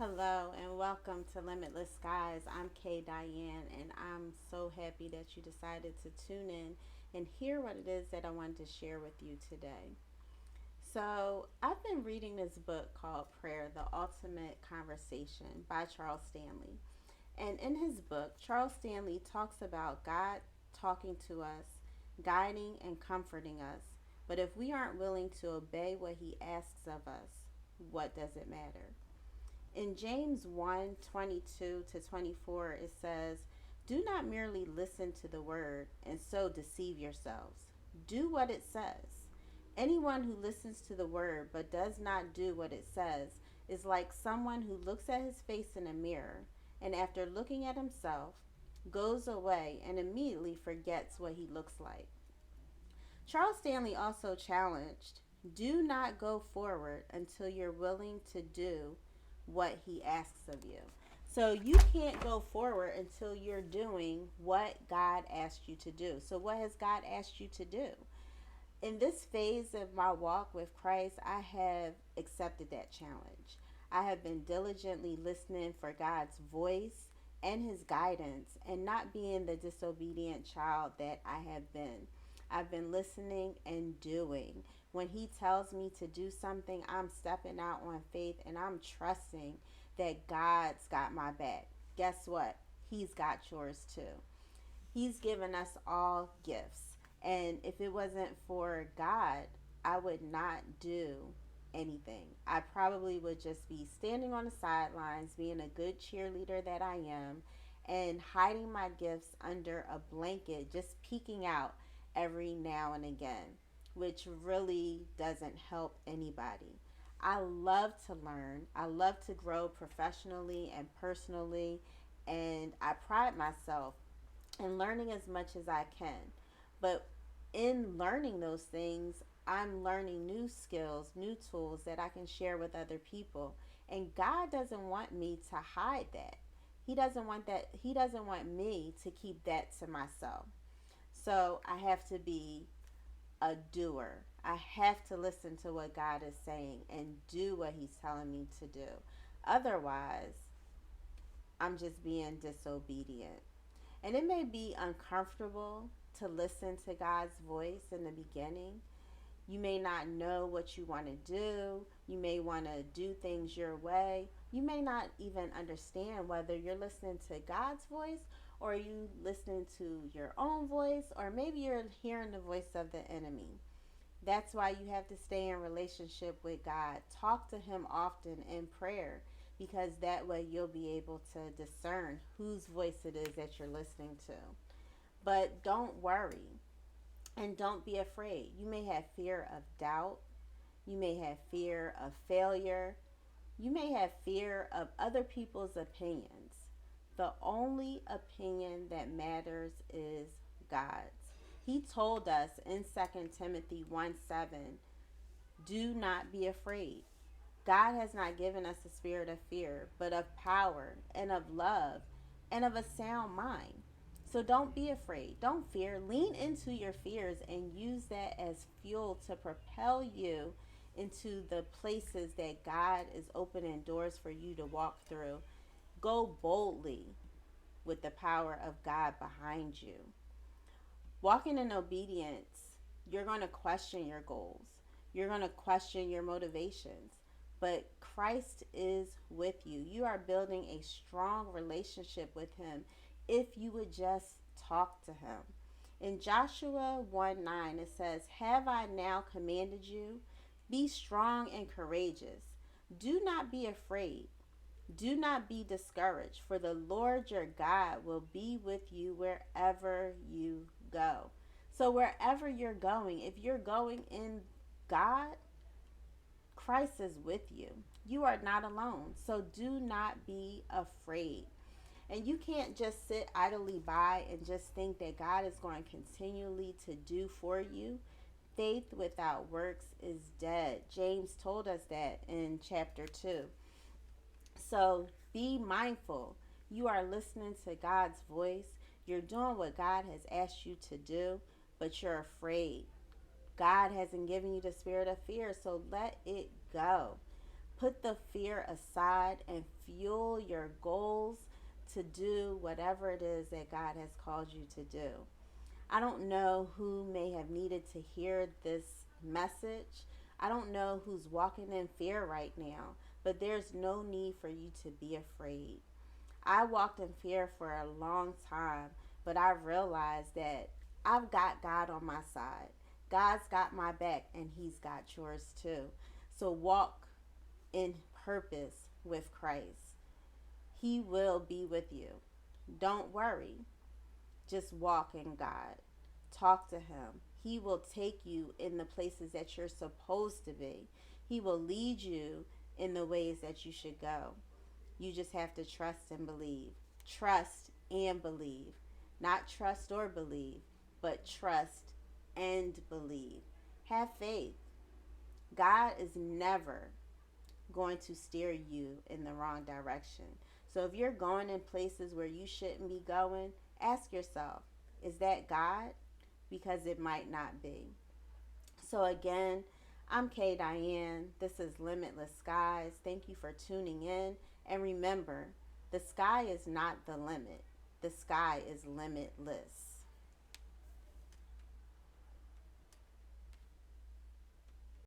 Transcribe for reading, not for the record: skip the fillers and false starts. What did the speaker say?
Hello and welcome to Limitless Skies. I'm Kay Diane, and I'm so happy that you decided to tune in and hear what it is that I wanted to share with you today. So, I've been reading this book called Prayer, The Ultimate Conversation by Charles Stanley. And in his book, Charles Stanley talks about God talking to us, guiding and comforting us. But if we aren't willing to obey what he asks of us, what does it matter? In James 1:22 to 24, it says, "Do not merely listen to the word and so deceive yourselves. Do what it says. Anyone who listens to the word but does not do what it says is like someone who looks at his face in a mirror and after looking at himself goes away and immediately forgets what he looks like." Charles Stanley also challenged, "Do not go forward until you're willing to do what he asks of you." So you can't go forward until you're doing what God asked you to do. So what has God asked you to do? In this phase of my walk with Christ, I have accepted that challenge. I have been diligently listening for God's voice and his guidance and not being the disobedient child that I have been. I've been listening and doing. When he tells me to do something, I'm stepping out on faith and I'm trusting that God's got my back. Guess what? He's got yours too. He's given us all gifts. And if it wasn't for God, I would not do anything. I probably would just be standing on the sidelines, being a good cheerleader that I am, and hiding my gifts under a blanket, just peeking out every now and again, which really doesn't help anybody. I love to learn. I love to grow professionally and personally, and I pride myself and learning as much as I can. But in learning those things, I'm learning new skills, new tools that I can share with other people. And God doesn't want me to hide that. He doesn't want that. He doesn't want me to keep that to myself. So I have to be a doer. I have to listen to what God is saying and do what He's telling me to do. Otherwise, I'm just being disobedient. And it may be uncomfortable to listen to God's voice in the beginning. You may not know what you want to do. You may want to do things your way. You may not even understand whether you're listening to God's voice or are you listening to your own voice, or maybe you're hearing the voice of the enemy. That's why you have to stay in relationship with God. Talk to Him often in prayer, because that way you'll be able to discern whose voice it is that you're listening to. But don't worry and don't be afraid. You may have fear of doubt, you may have fear of failure, you may have fear of other people's opinions. The only opinion that matters is God's. He told us in 2 Timothy 1:7, "Do not be afraid. God has not given us a spirit of fear, but of power and of love and of a sound mind." So don't be afraid. Don't fear. Lean into your fears and use that as fuel to propel you into the places that God is opening doors for you to walk through. Go boldly with the power of God behind you. Walking in obedience, you're going to question your goals. You're going to question your motivations. But Christ is with you. You are building a strong relationship with Him if you would just talk to Him. In Joshua 1:9, it says, "Have I now commanded you? Be strong and courageous. Do not be afraid. Do not be discouraged, for the Lord your God will be with you wherever you go." So, wherever you're going, if you're going in God, Christ is with you. You are not alone. So, do not be afraid. And you can't just sit idly by and just think that God is going continually to do for you. Faith without works is dead. James told us that in chapter 2. So be mindful. You are listening to God's voice. You're doing what God has asked you to do, but you're afraid. God hasn't given you the spirit of fear, so let it go. Put the fear aside and fuel your goals to do whatever it is that God has called you to do. I don't know who may have needed to hear this message. I don't know who's walking in fear right now, but there's no need for you to be afraid. I walked in fear for a long time, but I realized that I've got God on my side. God's got my back, and He's got yours too. So walk in purpose with Christ. He will be with you. Don't worry. Just walk in God. Talk to Him. He will take you in the places that you're supposed to be. He will lead you in the ways that you should go. You just have to trust and believe. Trust and believe. Not trust or believe, but trust and believe. Have faith. God is never going to steer you in the wrong direction. So if you're going in places where you shouldn't be going, ask yourself, is that God? Because it might not be. So again, I'm Kay Diane. This is Limitless Skies. Thank you for tuning in. And remember, the sky is not the limit. The sky is limitless.